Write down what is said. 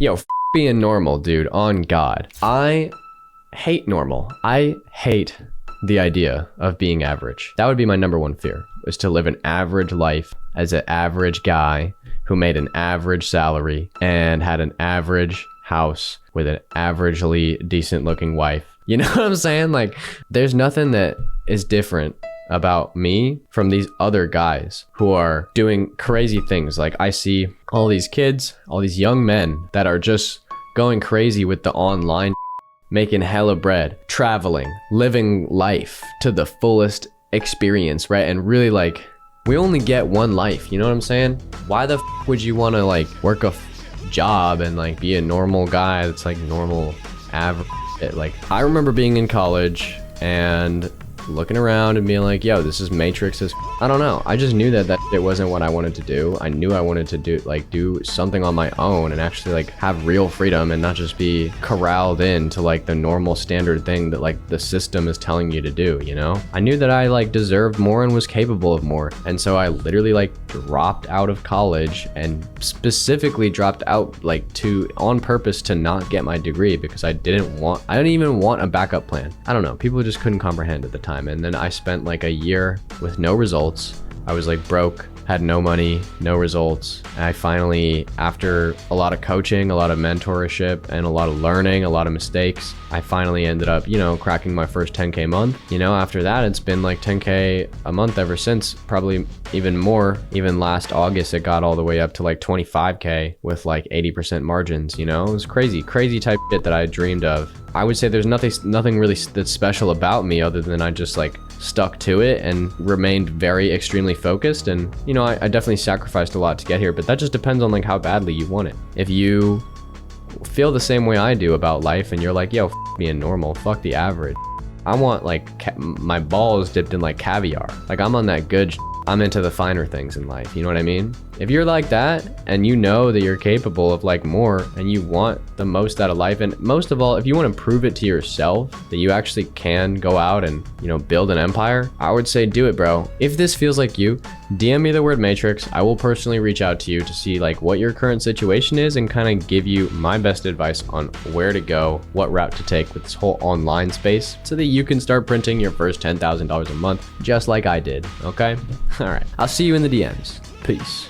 Yo, being normal, dude, on God. I hate normal. I hate the idea of being average. That would be my number one fear, is to live an average life as an average guy who made an average salary and had an average house with an averagely decent looking wife. You know what I'm saying? Like, there's nothing that is different about me from these other guys who are doing crazy things. Like, I see all these kids, all these young men that are just going crazy with the online, making hella bread, traveling, living life to the fullest experience, right? And really, like, we only get one life, you know what I'm saying? Why the would you want to like work a job and like be a normal guy that's like normal average? Like, I remember being in college and looking around and being like, yo, this is Matrix as I don't know. I just knew that it wasn't what I wanted to do. I knew I wanted to do something on my own and actually like have real freedom and not just be corralled into like the normal standard thing that like the system is telling you to do, you know? I knew that I like deserved more and was capable of more. And so I literally like dropped out of college and specifically dropped out like on purpose to not get my degree because I didn't even want a backup plan. I don't know. People just couldn't comprehend at the time. And then I spent like a year with no results. I was like broke, had no money, no results. And I finally, after a lot of coaching, a lot of mentorship, and a lot of learning, a lot of mistakes, I finally ended up, you know, cracking my first 10K month. You know, after that, it's been like 10K a month ever since, probably even more. Even last August, it got all the way up to like 25K with like 80% margins, you know? It was crazy type shit that I dreamed of. I would say there's nothing really that's special about me other than I just like stuck to it and remained very extremely focused. And, you know, I definitely sacrificed a lot to get here, but that just depends on like how badly you want it. If you feel the same way I do about life and you're like, yo, being normal, fuck the average. I want like my balls dipped in like caviar. Like, I'm on that good I'm into the finer things in life, you know what I mean? If you're like that and you know that you're capable of like more and you want the most out of life, and most of all, if you want to prove it to yourself that you actually can go out and, you know, build an empire, I would say do it, bro. If this feels like you, DM me the word Matrix. I will personally reach out to you to see like what your current situation is and kind of give you my best advice on where to go, what route to take with this whole online space so that you can start printing your first $10,000 a month just like I did, okay? All right, I'll see you in the DMs. Peace.